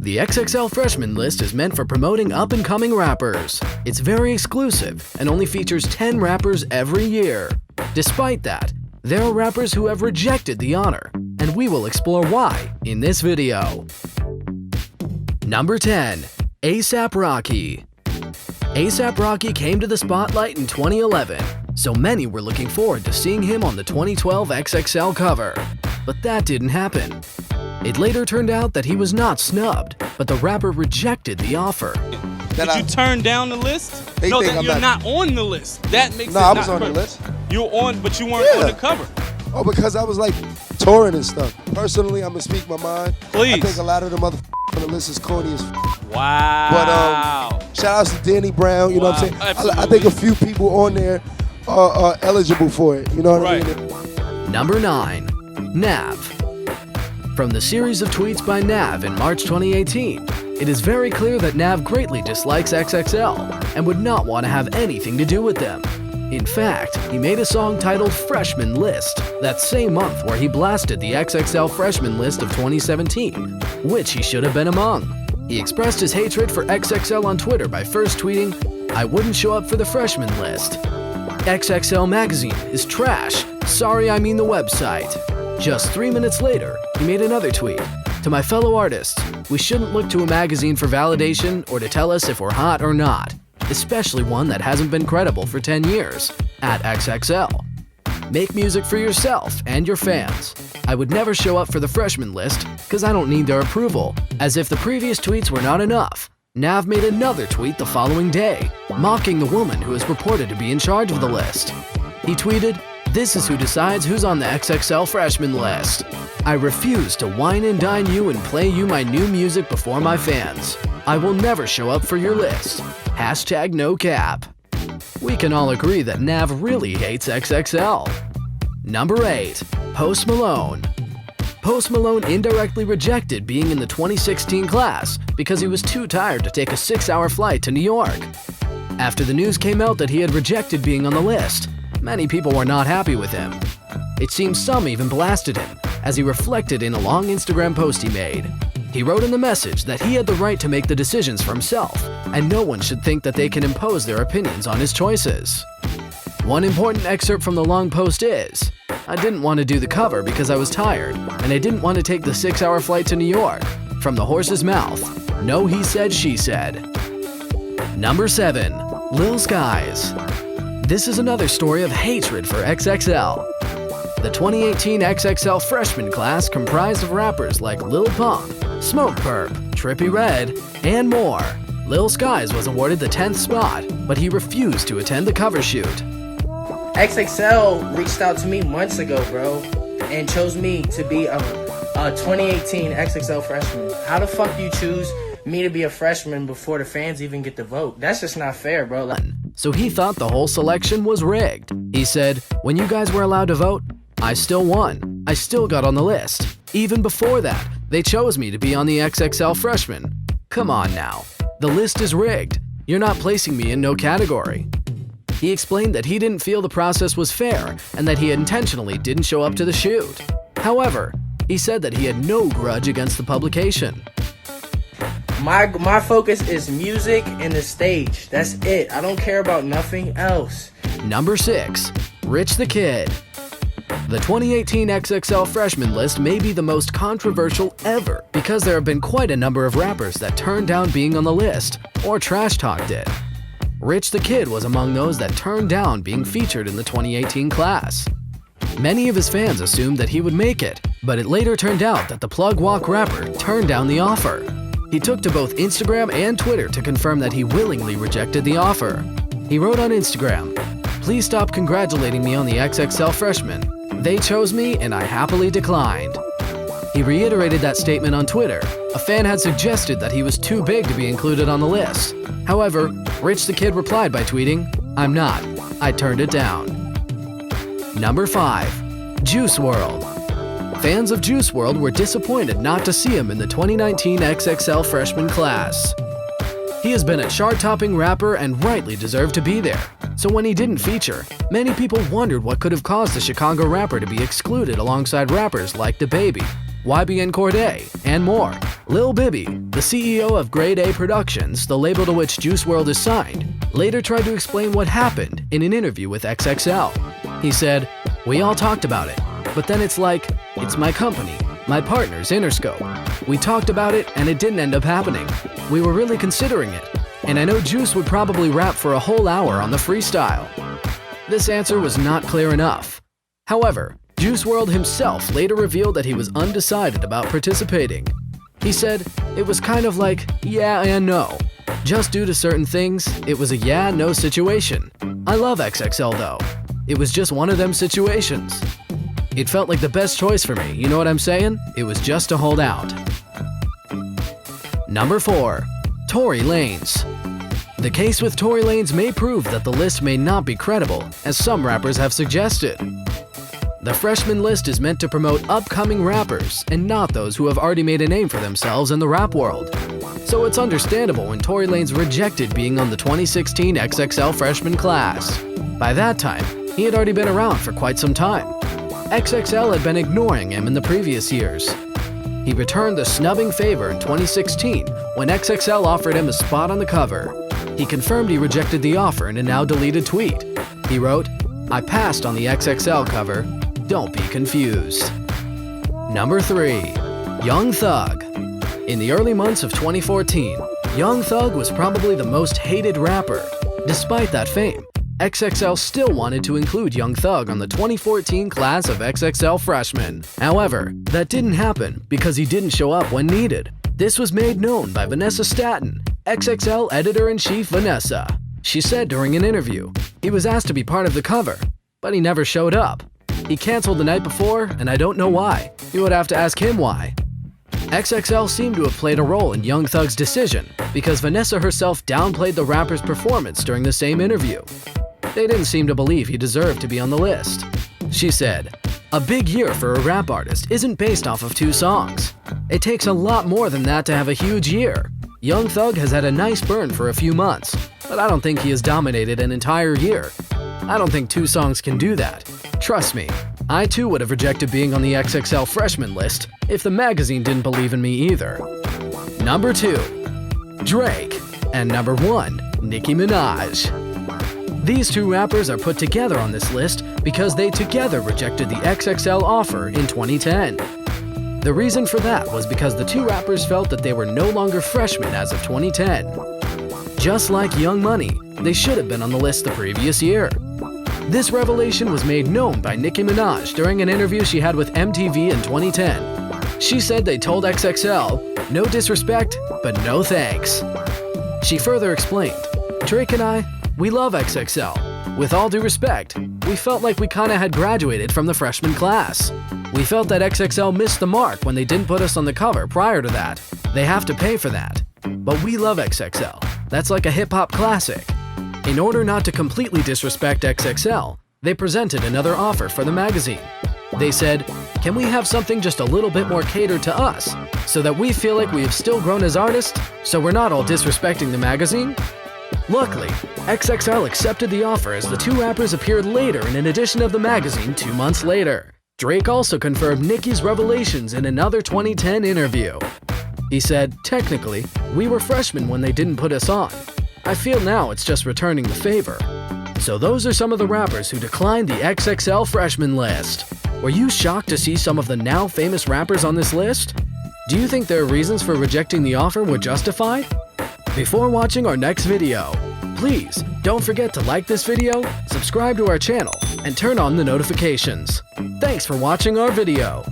The XXL Freshman List is meant for promoting up-and-coming rappers. It's very exclusive and only features 10 rappers every year. Despite that, there are rappers who have rejected the honor, and we will explore why in this video. Number 10. A$AP Rocky. A$AP Rocky came to the spotlight in 2011, so many were looking forward to seeing him on the 2012 XXL cover. But that didn't happen. It later turned out that he was not snubbed, but the rapper rejected the offer. Did you turn down the list? No, that you're not on the list. That makes it I not was on the perfect. list. You were on, but you weren't on the cover. Oh, because I was like touring and stuff. Personally, I'm gonna speak my mind. Please. I think a lot of the motherfuckers on the list is corny as Wow. But shout outs to Danny Brown, you know what I'm saying? Absolutely. I think a few people on there are eligible for it, you know what I mean? Number 9. Nav. From the series of tweets by Nav in March 2018, it is very clear that Nav greatly dislikes XXL and would not want to have anything to do with them. In fact, he made a song titled Freshman List that same month where he blasted the XXL Freshman List of 2017, which he should have been among. He expressed his hatred for XXL on Twitter by first tweeting, "I wouldn't show up for the Freshman List. XXL magazine is trash. Sorry, I mean the website." Just 3 minutes later, he made another tweet. "To my fellow artists, we shouldn't look to a magazine for validation or to tell us if we're hot or not, especially one that hasn't been credible for 10 years, at XXL. Make music for yourself and your fans. I would never show up for the Freshman List because I don't need their approval." As if the previous tweets were not enough, Nav made another tweet the following day, mocking the woman who is reported to be in charge of the list. He tweeted, "This is who decides who's on the XXL Freshman List. I refuse to wine and dine you and play you my new music before my fans. I will never show up for your list. Hashtag no cap." We can all agree that Nav really hates XXL. Number 8. Post Malone. Post Malone indirectly rejected being in the 2016 class because he was too tired to take a 6-hour flight to New York. After the news came out that he had rejected being on the list, many people were not happy with him. It seems some even blasted him, as he reflected in a long Instagram post he made. He wrote in the message that he had the right to make the decisions for himself, and no one should think that they can impose their opinions on his choices. One important excerpt from the long post is, "I didn't want to do the cover because I was tired, and I didn't want to take the 6-hour flight to New York. From the horse's mouth. No he said, she said." Number 7. Lil Skies. This is another story of hatred for XXL. The 2018 XXL freshman class comprised of rappers like Lil Pump, Smoke Perp, Trippie Redd, and more. Lil Skies was awarded the 10th spot, but he refused to attend the cover shoot. XXL reached out to me months ago, bro, and chose me to be a 2018 XXL freshman. How the fuck you choose me to be a freshman before the fans even get to vote? That's just not fair, bro. So he thought the whole selection was rigged. He said, "When you guys were allowed to vote, I still won. I still got on the list. Even before that, they chose me to be on the XXL freshman. Come on now. The list is rigged. You're not placing me in no category." He explained that he didn't feel the process was fair and that he intentionally didn't show up to the shoot. However, he said that he had no grudge against the publication. My focus is music and the stage. That's it. I don't care about nothing else. Number 6. Rich the Kid. The 2018 XXL Freshman List may be the most controversial ever because there have been quite a number of rappers that turned down being on the list or trash-talked it. Rich the Kid was among those that turned down being featured in the 2018 class. Many of his fans assumed that he would make it, but it later turned out that the plug walk rapper turned down the offer. He took to both Instagram and Twitter to confirm that he willingly rejected the offer. He wrote on Instagram, "Please stop congratulating me on the XXL freshman. They chose me and I happily declined." He reiterated that statement on Twitter. A fan had suggested that he was too big to be included on the list. However, Rich the Kid replied by tweeting, "I'm not. I turned it down." Number 5. Juice WRLD. Fans of Juice WRLD were disappointed not to see him in the 2019 XXL freshman class. He has been a chart-topping rapper and rightly deserved to be there. So when he didn't feature, many people wondered what could have caused the Chicago rapper to be excluded alongside rappers like DaBaby, YBN Cordae, and more. Lil Bibby, the CEO of Grade A Productions, the label to which Juice WRLD is signed, later tried to explain what happened in an interview with XXL. He said, "We all talked about it, but then it's like, it's my company, my partner's Interscope. We talked about it and it didn't end up happening. We were really considering it, and I know Juice would probably rap for a whole hour on the freestyle." This answer was not clear enough. However, Juice WRLD himself later revealed that he was undecided about participating. He said, "It was kind of like, yeah and no. Just due to certain things, it was a yeah-no situation. I love XXL though. It was just one of them situations. It felt like the best choice for me, you know what I'm saying? It was just to hold out." Number 4. Tory Lanez. The case with Tory Lanez may prove that the list may not be credible, as some rappers have suggested. The freshman list is meant to promote upcoming rappers and not those who have already made a name for themselves in the rap world. So it's understandable when Tory Lanez rejected being on the 2016 XXL Freshman class. By that time, he had already been around for quite some time. XXL had been ignoring him in the previous years. He returned the snubbing favor in 2016 when XXL offered him a spot on the cover. He confirmed he rejected the offer in a now deleted tweet. He wrote, "I passed on the XXL cover. Don't be confused." Number 3. Young Thug. In the early months of 2014, Young Thug was probably the most hated rapper. Despite that fame, XXL still wanted to include Young Thug on the 2014 class of XXL Freshmen. However, that didn't happen because he didn't show up when needed. This was made known by Vanessa Staten, XXL Editor-in-Chief Vanessa. She said during an interview, he was asked to be part of the cover, but he never showed up. He canceled the night before, and I don't know why. You would have to ask him why. XXL seemed to have played a role in Young Thug's decision because Vanessa herself downplayed the rapper's performance during the same interview. They didn't seem to believe he deserved to be on the list. She said, "A big year for a rap artist isn't based off of 2 songs. It takes a lot more than that to have a huge year. Young Thug has had a nice burn for a few months, but I don't think he has dominated an entire year. I don't think 2 songs can do that. Trust me, I too would have rejected being on the XXL Freshman List if the magazine didn't believe in me either." Number 2. Drake. And number 1. Nicki Minaj. These 2 rappers are put together on this list because they together rejected the XXL offer in 2010. The reason for that was because the 2 rappers felt that they were no longer freshmen as of 2010. Just like Young Money, they should have been on the list the previous year. This revelation was made known by Nicki Minaj during an interview she had with MTV in 2010. She said they told XXL, "No disrespect, but no thanks." She further explained, "Drake and I, we love XXL. With all due respect, we felt like we kinda had graduated from the freshman class. We felt that XXL missed the mark when they didn't put us on the cover prior to that. They have to pay for that. But we love XXL. That's like a hip-hop classic." In order not to completely disrespect XXL, they presented another offer for the magazine. They said, "Can we have something just a little bit more catered to us, so that we feel like we have still grown as artists, so we're not all disrespecting the magazine?" Luckily, XXL accepted the offer as the 2 rappers appeared later in an edition of the magazine 2 months later. Drake also confirmed Nicki's revelations in another 2010 interview. He said, "Technically, we were freshmen when they didn't put us on. I feel now it's just returning the favor." So those are some of the rappers who declined the XXL Freshman List. Were you shocked to see some of the now famous rappers on this list? Do you think their reasons for rejecting the offer were justified? Before watching our next video, please don't forget to like this video, subscribe to our channel, and turn on the notifications. Thanks for watching our video.